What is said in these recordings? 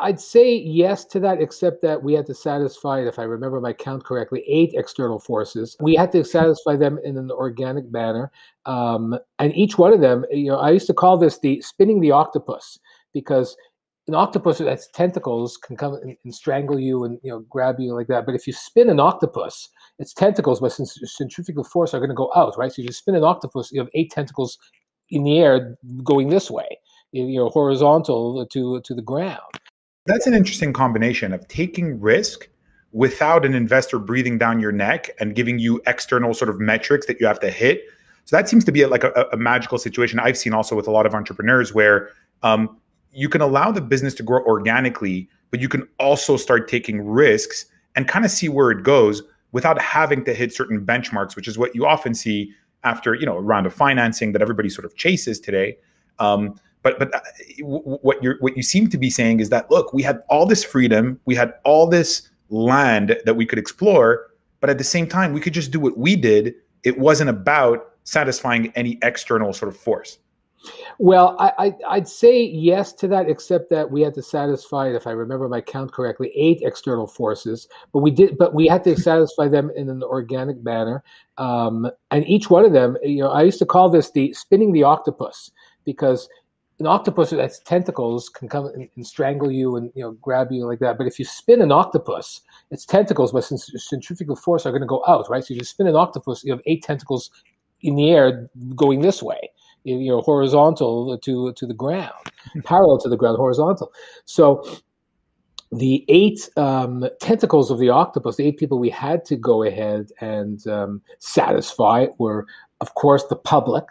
I'd say yes to that, except that we had to satisfy, if I remember my count correctly, 8 external forces. We had to satisfy them in an organic manner. And each one of them, I used to call this the spinning the octopus, because an octopus that's tentacles can come and strangle you and grab you like that. But if you spin an octopus, its tentacles by centrifugal force are going to go out, right? So if you spin an octopus, you have 8 tentacles in the air going this way, horizontal to the ground. That's an interesting combination of taking risk without an investor breathing down your neck and giving you external sort of metrics that you have to hit. So that seems to be like a magical situation I've seen also with a lot of entrepreneurs, where you can allow the business to grow organically, but you can also start taking risks and kind of see where it goes without having to hit certain benchmarks, which is what you often see after a round of financing that everybody sort of chases today. But what you seem to be saying is that, look, we had all this freedom, we had all this land that we could explore, but at the same time, we could just do what we did. It wasn't about satisfying any external sort of force. Well, I'd say yes to that, except that we had to satisfy, if I remember my count correctly, 8 external forces. But we had to satisfy them in an organic manner. And each one of them, I used to call this the spinning the octopus, because an octopus that's tentacles can come and strangle you and grab you like that. But if you spin an octopus, its tentacles by centrifugal force are going to go out, right? So if you spin an octopus, you have 8 tentacles in the air going this way, horizontal to the ground, parallel to the ground, horizontal. So the 8 tentacles of the octopus, the 8 people we had to go ahead and satisfy were, of course, the public,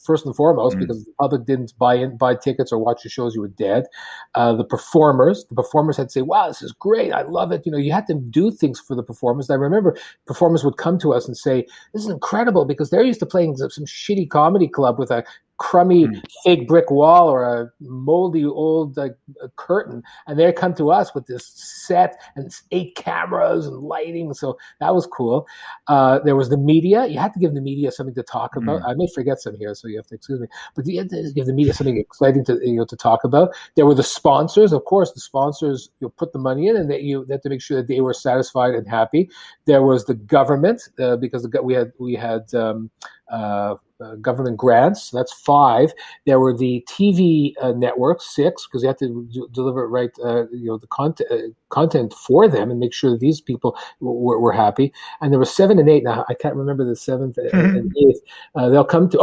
first and foremost, because if the public didn't buy tickets or watch the shows, you were dead. The performers had to say, wow, this is great. I love it. You had to do things for the performers. I remember performers would come to us and say, this is incredible, because they're used to playing some shitty comedy club with a crummy fake brick wall or a moldy old curtain, and they come to us with this set and 8 cameras and lighting. So that was cool. There was the media. You had to give the media something to talk about. I may forget some here, so you have to excuse me. But you had to give the media something exciting to talk about. There were the sponsors. Of course, the sponsors put the money in, and they had to make sure that they were satisfied and happy. There was the government, because we had government grants. That's 5. There were the TV networks, 6, because you had to deliver it right, the content for them and make sure that these people were happy. And there were 7 and 8. Now I can't remember the 7th and 8th. They'll come to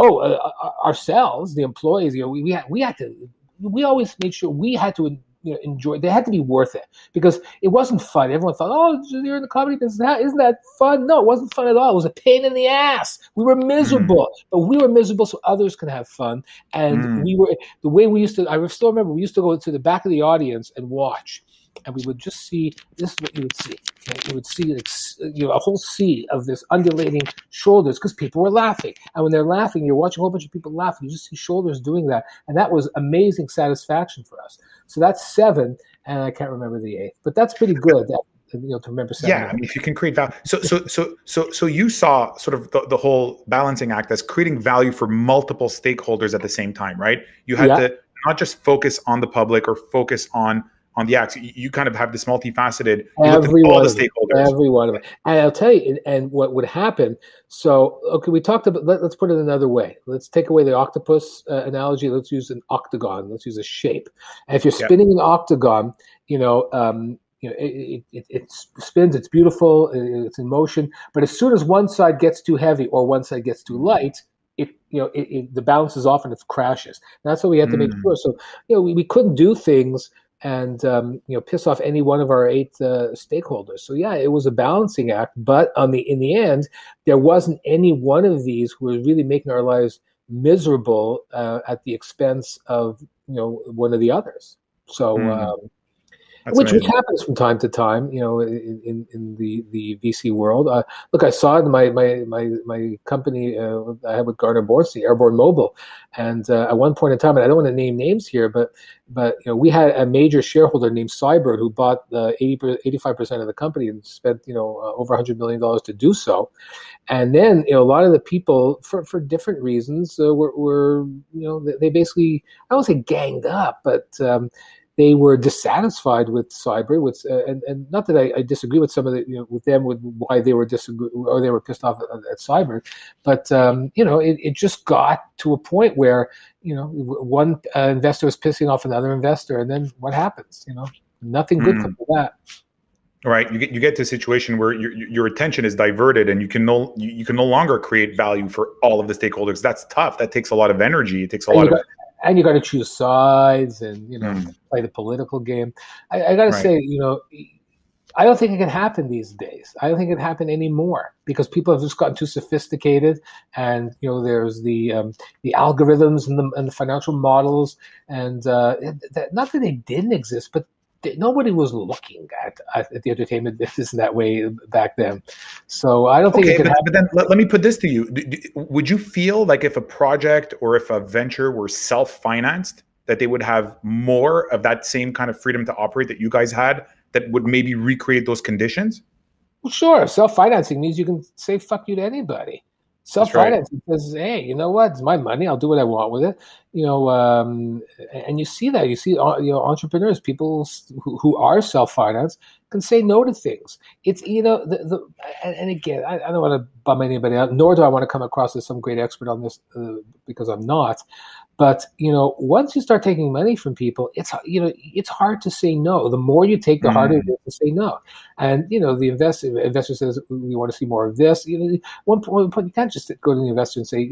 ourselves, the employees. We always made sure we had to enjoy. They had to be worth it, because it wasn't fun. Everyone thought, "Oh, you're in the comedy business. Isn't that fun?" No, it wasn't fun at all. It was a pain in the ass. We were miserable, but we were miserable so others can have fun. And we were the way we used to. I still remember we used to go to the back of the audience and watch, and we would just see. This is what you would see. Okay? You would see a whole sea of this undulating shoulders, because people were laughing. And when they're laughing, you're watching a whole bunch of people laugh. You just see shoulders doing that, and that was amazing satisfaction for us. So that's 7, and I can't remember the 8th, but that's pretty good. To remember 7. Yeah, I mean, if you can create value. So you saw sort of the whole balancing act as creating value for multiple stakeholders at the same time, right? You had to not just focus on the public or focus on the acts. You kind of have this multifaceted. Every all one the of them, stakeholders. every one of them. And I'll tell you, and what would happen. So, okay, we talked about. Let's put it another way. Let's take away the octopus analogy. Let's use an octagon. Let's use a shape. And if you're spinning an octagon, it spins. It's beautiful. It's in motion. But as soon as one side gets too heavy or one side gets too light, the balance is off and it crashes. And that's what we had to make sure. So we couldn't do things and piss off any one of our 8 stakeholders. So yeah, it was a balancing act. But in the end, there wasn't any one of these who was really making our lives miserable at the expense of one of the others. So. Which happens from time to time, in the VC world. Look, I saw it in my company I had with Gardner Borsi, Airborne Mobile, and at one point in time, and I don't want to name names here, but we had a major shareholder named Cybird who bought 85% of the company and spent over $100 million to do so, and then a lot of the people for different reasons were they basically, I don't say ganged up, but they were dissatisfied with cyber. And not that I disagree with some of the, with them, with why they were disagree or they were pissed off at cyber, but it just got to a point where one investor was pissing off another investor, and then what happens? Nothing good comes of that. Right, you get to a situation where your attention is diverted, and you can no longer create value for all of the stakeholders. That's tough. That takes a lot of energy. It takes a lot of, and you got to choose sides, and play the political game. I got to say, I don't think it can happen these days. I don't think it can happen anymore because people have just gotten too sophisticated, and there's the algorithms and the financial models, and not that they didn't exist, but nobody was looking at the entertainment business in that way back then. So I don't think it could happen. But then let me put this to you. Would you feel like if a project or if a venture were self-financed, that they would have more of that same kind of freedom to operate that you guys had, that would maybe recreate those conditions? Well, sure. Self-financing means you can say fuck you to anybody. Self-financing says, hey, you know what? It's my money. I'll do what I want with it. And you see that. You see, entrepreneurs, people who are self-financed, can say no to things. It's, and again, I don't want to bum anybody out, nor do I want to come across as some great expert on this because I'm not. But, once you start taking money from people, it's hard to say no. The more you take, the harder it is to say no. And, the investor says, we want to see more of this. One point, you can't just go to the investor and say,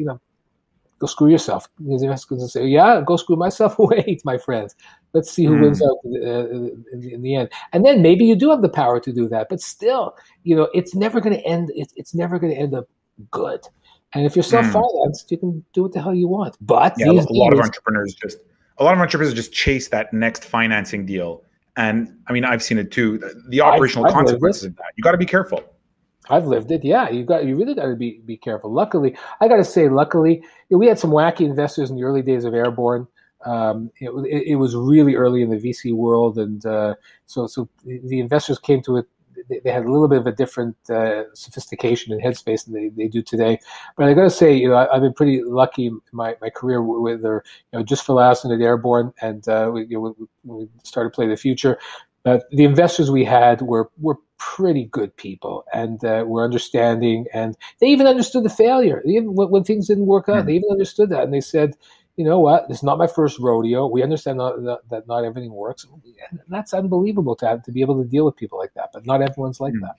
go screw yourself. The investor can say, yeah, go screw myself. Wait, my friends. Let's see who wins out in the end. And then maybe you do have the power to do that. But still, it's never going to end. It's never going to end up good. And if you're self-financed, you can do what the hell you want. But a lot of entrepreneurs just chase that next financing deal. And I mean, I've seen it too. The operational consequences of that. You got to be careful. I've lived it. Yeah, you really got to be careful. Luckily, I got to say, we had some wacky investors in the early days of Airborne. It was really early in the VC world, and so the investors came to it. They had a little bit of a different sophistication and headspace than they do today. But I got to say, I've been pretty lucky in my career with just for last and at Airborne, and we started Play the Future. The investors we had were pretty good people, and were understanding, and they even understood the failure. Even when things didn't work out, they even understood that, and they said, you know what, this is not my first rodeo. We understand that not everything works. And that's unbelievable to be able to deal with people like that, but not everyone's like that.